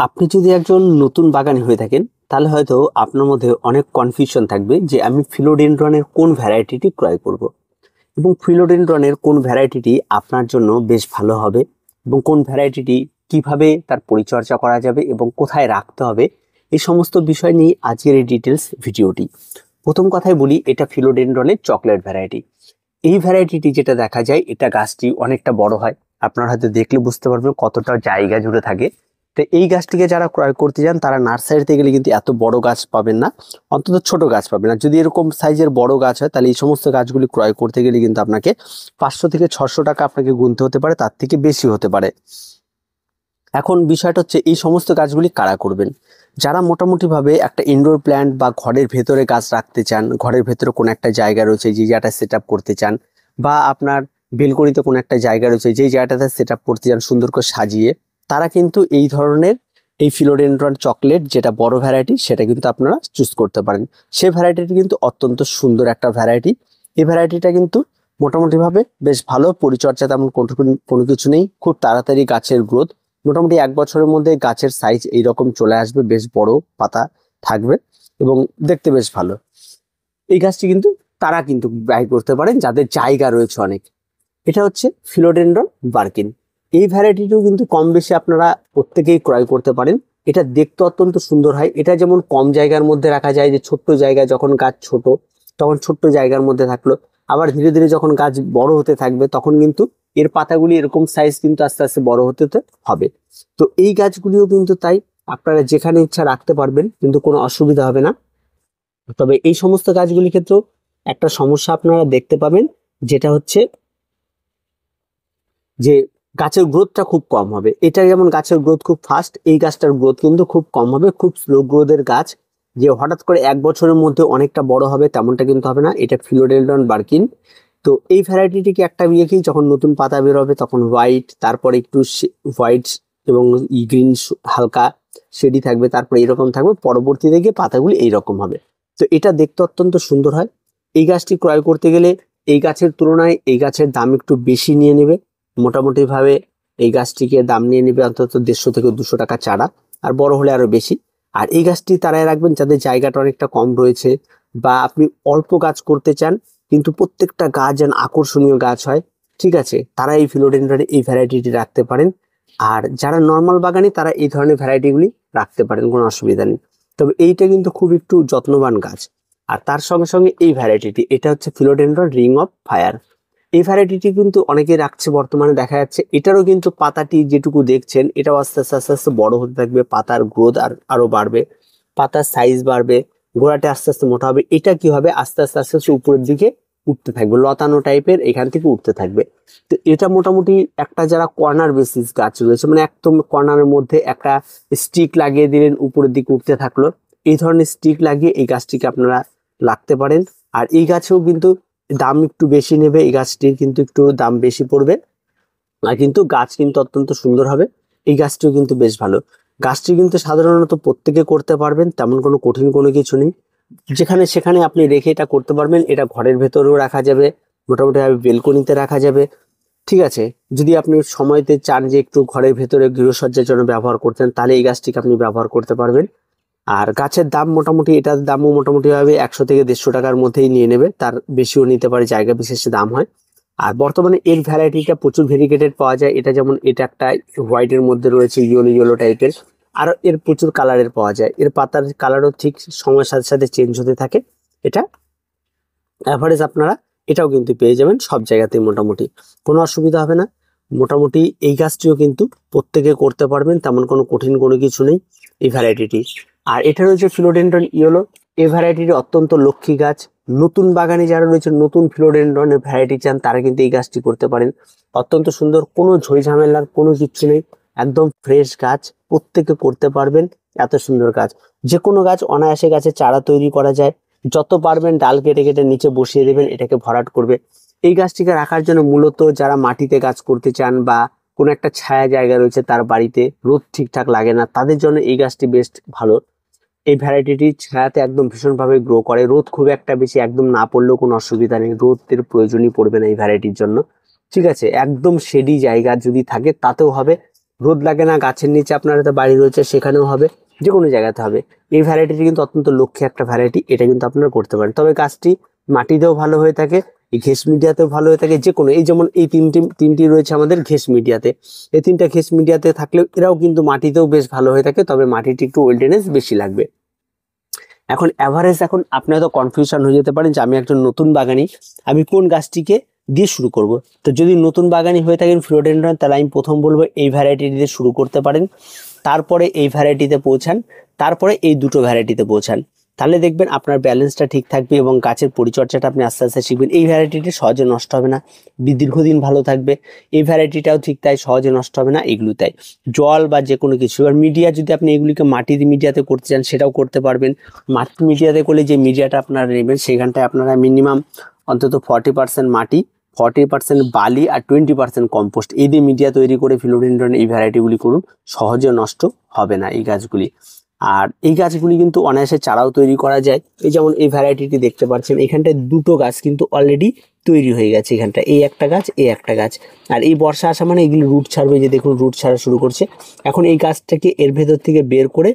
আপনি যদি একজন নতুন বাগানি হয়ে থাকেন তাহলে হয়তো আপনার মধ্যে অনেক কনফিউশন থাকবে যে আমি ফিলোডেনড্রনের কোন ভ্যারাইটিটি ক্রয় করব এবং ফিলোডেনড্রনের কোন ভ্যারাইটিটি আপনার জন্য বেশ ভালো হবে এবং কোন ভ্যারাইটিটি কিভাবে তার পরিচর্যা করা যাবে এবং কোথায় রাখতে হবে এই সমস্ত বিষয় নিয়ে আজকের এই ডিটেলস ভিডিওটি। প্রথম কথায় বলি, এটা ফিলোডেনড্রনের চকলেট ভ্যারাইটি। এই ভ্যারাইটিটি যেটা দেখা যায়, এটা গাছটি অনেকটা বড় হয়। আপনারা হয়তো দেখলে বুঝতে পারবেন কতটা জায়গা জুড়ে থাকে। তো এই গাছটিকে যারা ক্রয় করতে যান তারা নার্সারিতে গেলে কিন্তু এত বড় গাছ পাবেন না, অন্তত ছোট গাছ পাবেন না। যদি এরকম সাইজের বড় গাছ হয় তাহলে এই সমস্ত গাছগুলি ক্রয় করতে গেলে কিন্তু আপনাকে 500 থেকে 600 টাকা আপনাকে গুনতে হতে পারে, তার থেকে বেশি হতে পারে। এখন বিষয়টা হচ্ছে এই সমস্ত গাছগুলি কারা করবেন? যারা মোটামুটিভাবে একটা ইনডোর প্ল্যান্ট বা ঘরের ভেতরে গাছ রাখতে চান, ঘরের ভেতরে কোনো একটা জায়গা রয়েছে যে জায়গাটা সেট আপ করতে চান, বা আপনার বেলকনিতে কোনো একটা জায়গা রয়েছে যেই জায়গাটাতে সেট আপ করতে চান সুন্দর করে সাজিয়ে, তারা কিন্তু এই ধরনের এই ফিলোডেনড্রন চকলেট যেটা বড় ভ্যারাইটি সেটা কিন্তু আপনারা চুজ করতে পারেন। সেই ভ্যারাইটিটি কিন্তু অত্যন্ত সুন্দর একটা ভ্যারাইটি। এই ভ্যারাইটিটা কিন্তু মোটামুটিভাবে বেশ ভালো, পরিচর্যা তেমন কোনো কিছু নেই, খুব তাড়াতাড়ি গাছের গ্রোথ। মোটামুটি 1 বছরের মধ্যে গাছের সাইজ এইরকম চলে আসবে, বেশ বড় পাতা থাকবে এবং দেখতে বেশ ভালো। এই গাছটি কিন্তু তারা কিন্তু ব্যয় করতে পারেন যাদের জায়গা রয়েছে অনেক। এটা হচ্ছে ফিলোডেনড্রন বার্কিন। এই ভ্যারাইটিটিও কিন্তু কম বেশি আপনারা প্রত্যেকেই ক্রয় করতে পারেন। এটা দেখতে অত্যন্ত সুন্দর হয়। এটা যেমন কম জায়গার মধ্যে রাখা যায়, যে ছোট্ট জায়গায় যখন গাছ ছোট তখন ছোট্ট জায়গার মধ্যে থাকলো, আবার ধীরে ধীরে যখন গাছ বড় হতে থাকবে তখন কিন্তু এর পাতাগুলি এরকম সাইজ কিন্তু আস্তে আস্তে বড় হতে হবে। তো এই গাছগুলিও কিন্তু তাই আপনারা যেখানে ইচ্ছা রাখতে পারবেন, কিন্তু কোনো অসুবিধা হবে না। তবে এই সমস্ত গাছগুলির ক্ষেত্রেও একটা সমস্যা আপনারা দেখতে পাবেন, যেটা হচ্ছে যে গাছের গ্রোথটা খুব কম হবে। এটা যেমন গাছের গ্রোথ খুব ফাস্ট, এই গাছটার গ্রোথ কিন্তু খুব কম হবে, খুব স্লো গ্রোথের গাছ। যে হঠাৎ করে 1 বছরের মধ্যে অনেকটা বড় হবে তেমনটা কিন্তু হবে না। এটা ফিলোডেনড্রন বার্কিন। তো এই ভ্যারাইটিটিকে একটা কি যখন নতুন পাতা বের হবে তখন হোয়াইট, তারপরে একটু হোয়াইট এবং গ্রিন হালকা শেডি থাকবে, তারপরে এরকম থাকবে, পরবর্তীতে গিয়ে পাতাগুলি এইরকম হবে। তো এটা দেখতে অত্যন্ত সুন্দর হয়। এই গাছটি ক্রয় করতে গেলে এই গাছের তুলনায় এই গাছের দাম একটু বেশি নিয়ে নেবে। মোটামুটি ভাবে এই গাছটিকে দাম নিয়ে নেবে অন্তত 150 থেকে 200 টাকা চারা, আর বড় হলে আরো বেশি। আর এই গাছটি তারাই রাখবেন যাদের জায়গাটা অনেকটা কম রয়েছে, বা আপনি অল্প গাছ করতে চান কিন্তু প্রত্যেকটা গাছ যেন আকর্ষণীয় গাছ হয়, ঠিক আছে, তারা এই ফিলোডেনড্রনের এই ভ্যারাইটিটি রাখতে পারেন। আর যারা নর্মাল বাগানি তারা এই ধরনের ভ্যারাইটিগুলি রাখতে পারেন, কোনো অসুবিধা নেই। তবে এইটা কিন্তু খুব একটু যত্নবান গাছ। আর তার সঙ্গে সঙ্গে এই ভ্যারাইটিটি, এটা হচ্ছে ফিলোডেনড্রন রিং অফ ফায়ার। এই ভ্যারাইটিটি কিন্তু অনেকে রাখছে, বর্তমানে দেখা যাচ্ছে। এটারও কিন্তু পাতাটি যেটুকু দেখছেন এটাও আস্তে আস্তে আস্তে আস্তে বড় হতে থাকবে, পাতার গ্রোথ আরো বাড়বে, পাতার সাইজ বাড়বে, গোড়াটা আস্তে আস্তে মোটা হবে। এটা কি হবে, আস্তে আস্তে আস্তে আস্তে উপরের দিকে উঠতে থাকবে, লতানো টাইপের এখান থেকে উঠতে থাকবে। তো এটা মোটামুটি একটা যারা কর্নার বেসিস গাছ রয়েছে, মানে একদম কর্নারের মধ্যে একটা স্টিক লাগিয়ে দিলেন, উপরের দিকে উঠতে থাকলো, এই ধরনের স্টিক লাগিয়ে এই গাছটিকে আপনারা রাখতে পারেন। আর এই গাছেও কিন্তু দাম একটু বেশি নেবে, এই গাছটির কিন্তু একটু দাম বেশি পড়বে, আর কিন্তু গাছ কিন্তু অত্যন্ত সুন্দর হবে। এই গাছটিও কিন্তু বেশ ভালো। গাছটি কিন্তু সাধারণত প্রত্যেকে করতে পারবেন, তেমন কোনো কঠিন কোনো কিছু নেই। যেখানে সেখানে আপনি রেখে এটা করতে পারবেন। এটা ঘরের ভেতরেও রাখা যাবে, মোটামুটি বেলকনিতে রাখা যাবে, ঠিক আছে। যদি আপনি সময়তে চান যে একটু ঘরের ভেতরে গৃহসজ্জার জন্য ব্যবহার করতেন তাহলে এই গাছটিকে আপনি ব্যবহার করতে পারবেন। আর গাছের দাম মোটামুটি, এটার দামও মোটামুটি ভাবে 100 থেকে 150 টাকার মধ্যেই নিয়ে নেবে, তার বেশিও নিতে পারে, জায়গা বিশেষে দাম হয়। আর বর্তমানে এর ভ্যারাইটিটা প্রচুর ভেরিগেটেড পাওয়া যায়। এটা যেমন এটা একটা হোয়াইটের মধ্যে রয়েছে, ইয়েলো ইয়েলো টাইপের, আর এর প্রচুর কালারের পাওয়া যায়। এর পাতার কালারও ঠিক সময়ের সাথে সাথে চেঞ্জ হতে থাকে। এটা অ্যাভারেজ আপনারা এটাও কিন্তু পেয়ে যাবেন সব জায়গাতেই, মোটামুটি কোনো অসুবিধা হবে না। মোটামুটি এই গাছটিও কিন্তু প্রত্যেকে করতে পারবেন, তেমন কোনো কঠিন কোনো কিছু নেই এই ভ্যারাইটিটি। আর এটা রয়েছে ফিলোডেনড্রন ইয়েলো। এই ভ্যারাইটিটি অত্যন্ত লক্ষ্মী গাছ। নতুন বাগানে যারা রয়েছে, নতুন ফিলোডেনড্রনের ভ্যারাইটি চান, তারা কিন্তু এই গাছটি করতে পারেন। অত্যন্ত সুন্দর, কোনো ঝই ঝামেলার কোনো কিছু নেই, একদম ফ্রেশ গাছ, প্রত্যেকে করতে পারবেন। এত সুন্দর গাছ, যে কোনো গাছ অনায়াসে গাছের চারা তৈরি করা যায়। যত পারবেন ডাল কেটে কেটে নিচে বসিয়ে দেবেন, এটাকে ভরাট করবে। এই গাছটিকে রাখার জন্য মূলত যারা মাটিতে গাছ করতে চান, বা কোনো একটা ছায়া জায়গা রয়েছে তার বাড়িতে রোদ ঠিকঠাক লাগে না, তাদের জন্য এই গাছটি বেস্ট ভালো। এই ভ্যারাইটিটি ছায়াতে একদম ভীষণভাবে গ্রো করে, রোদ খুব একটা বেশি একদম না পড়লেও কোনো অসুবিধা নেই, রোদের প্রয়োজনই পড়বে না এই ভ্যারাইটির জন্য, ঠিক আছে। একদম শেডি জায়গা যদি থাকে তাতেও হবে, রোদ লাগে না, গাছের নিচে আপনার হয়তো বাড়ি রয়েছে সেখানেও হবে, যে কোনো জায়গাতে হবে। এই ভ্যারাইটিটি কিন্তু অত্যন্ত লক্ষ্যে একটা ভ্যারাইটি, এটা কিন্তু আপনারা করতে পারেন। তবে গাছটি মাটিতেও ভালো হয়ে থাকে, এই ঘেস মিডিয়াতেও ভালো হয়ে থাকে, যে কোনো, এই যেমন এই তিনটি রয়েছে আমাদের ঘেস মিডিয়াতে, এই তিনটা ঘেস মিডিয়াতে থাকলেও এরাও কিন্তু মাটিতেও বেশ ভালো হয়ে থাকে, তবে মাটিটি একটু ওয়েলডেনেস বেশি লাগবে। এখন অ্যাভারেজ, এখন আপনি হয়তো কনফিউশন হয়ে যেতে পারেন যে আমি একজন নতুন বাগানি, আমি কোন গাছটিকে দিয়ে শুরু করব। তো যদি নতুন বাগানি হয়ে থাকেন ফিলোডেন্ড্রন, তাহলে আমি প্রথম বলবো এই ভ্যারাইটি দিয়ে শুরু করতে পারেন, তারপরে এই ভ্যারাইটিতে পৌঁছান, তারপরে এই দুটো ভ্যারাইটিতে পৌঁছান। তাহলে দেখবেন আপনার ব্যালেন্সটা ঠিক থাকবে এবং গাছের পরিচর্যাটা আপনি আস্তে আস্তে শিখবেন। এই ভ্যারাইটিটি সহজে নষ্ট হবে না, দীর্ঘদিন ভালো থাকবে। এই ভ্যারাইটিটাও ঠিক তাই, সহজে নষ্ট হবে না, এগুলো তাই। জল বা যে কোনো কিছু, আর মিডিয়া যদি আপনি এগুলিকে মাটির মিডিয়াতে করতে চান সেটাও করতে পারবেন। মাটির মিডিয়াতে করলে যে মিডিয়াটা আপনারা নেবেন সেখানটায় আপনারা মিনিমাম অন্তত 40% মাটি, 40% বালি আর 20% কম্পোস্ট, এই দিয়ে মিডিয়া তৈরি করে ফিলোডেন্ড্রন এই ভ্যারাইটিগুলি করুন, সহজে নষ্ট হবে না এই গাছগুলি। আর এই গাছগুলি কিন্তু অনায়াসে চারাও তৈরি করা যায়। এই যেমন এই ভ্যারাইটিটি দেখতে পাচ্ছেন, এখানটায় দুটো গাছ কিন্তু অলরেডি তৈরি হয়ে গেছে, এখানটা এই একটা গাছ, এই একটা গাছ। আর এই বর্ষা আসা মানে এগুলি রুট ছাড়বে, যে দেখুন রুট ছাড়া শুরু করছে। এখন এই গাছটাকে এর ভেতর থেকে বের করে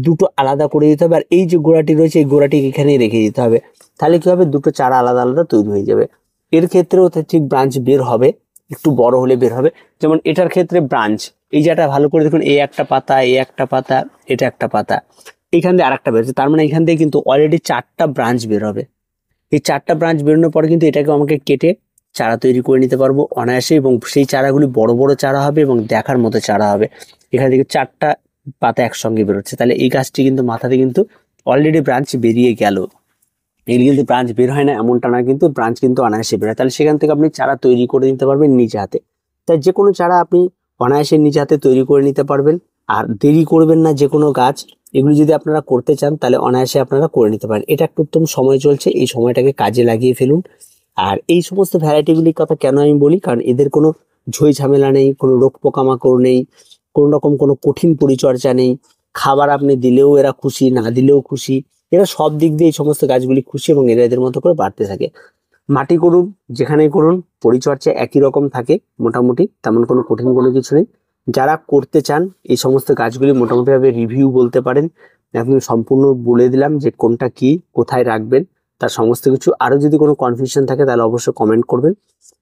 দুটো আলাদা করে দিতে হবে, আর এই যে গোড়াটি রয়েছে এই গোড়াটি এখানেই রেখে দিতে হবে। তাহলে কি হবে, দুটো চারা আলাদা আলাদা তৈরি হয়ে যাবে। এর ক্ষেত্রেও ঠিক ব্রাঞ্চ বের হবে, একটু বড় হলে বের হবে। যেমন এটার ক্ষেত্রে ব্রাঞ্চ, এই যেটা ভালো করে দেখুন, এই একটা পাতা, এই একটা পাতা, এটা একটা পাতা, এখান দিয়ে আরেকটা বেরোচ্ছে, তার মানে এখান থেকে কিন্তু অলরেডি 4টা ব্রাঞ্চ বের হবে। এই 4টা ব্রাঞ্চ বেরোনোর পরে কিন্তু এটাকে আমাকে কেটে চারা তৈরি করে নিতে পারবো অনায়াসে, এবং সেই চারাগুলি বড় বড় চারা হবে এবং দেখার মতো চারা হবে। এখান থেকে 4টা পাতা একসঙ্গে বেরোচ্ছে, তাহলে এই গাছটি কিন্তু মাথাতে কিন্তু অলরেডি ব্রাঞ্চ বেরিয়ে গেল। এগুলি কিন্তু ব্রাঞ্চ বের হয় না এমনটা না, কিন্তু ব্রাঞ্চ কিন্তু অনায়াসে বের হয়। তাহলে সেখান থেকে আপনি চারা তৈরি করে নিতে পারবেন নিজে হাতে। তাই যে কোনো চারা আপনি অনায়াসে নিজে হাতে তৈরি করে নিতে পারবেন। আর দেরি করবেন না, যে কোনো গাছ এগুলি যদি আপনারা করতে চান তাহলে অনায়াসে আপনারা করে নিতে পারেন। এটা একটা উত্তম সময় চলছে, এই সময়টাকে কাজে লাগিয়ে ফেলুন। আর এই সমস্ত ভ্যারাইটিগুলির কথা কেন আমি বলি, কারণ এদের কোনো ঝই ঝামেলা নেই, কোনো রোগ পোকামাকড় নেই, কোনো রকম কোনো কঠিন পরিচর্যা নেই। খাবার আপনি দিলেও এরা খুশি, না দিলেও খুশি, এরা সব দিক দিয়ে এই সমস্ত গাছগুলি খুশি এবং এরা এদের মতো করে বাড়তে থাকে। মাটি করুন, যেখানেই করুন পরিচর্যা একই রকম থাকে মোটামুটি, তেমন কোনো কঠিন কোনো কিছু নেই। যারা করতে চান এই সমস্ত গাছগুলি মোটামুটিভাবে রিভিউ বলতে পারেন, আপনি সম্পূর্ণ বলে দিলাম যে কোনটা কি, কোথায় রাখবেন, তার সমস্ত কিছু। আরও যদি কোনো কনফিউশন থাকে তাহলে অবশ্যই কমেন্ট করবেন।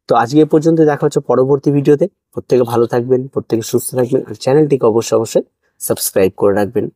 তো আজকে এ পর্যন্ত, দেখা হচ্ছে পরবর্তী ভিডিওতে। প্রত্যেকে ভালো থাকবেন, প্রত্যেকে সুস্থ থাকবেন, আর চ্যানেলটিকে অবশ্যই সাবস্ক্রাইব করে রাখবেন।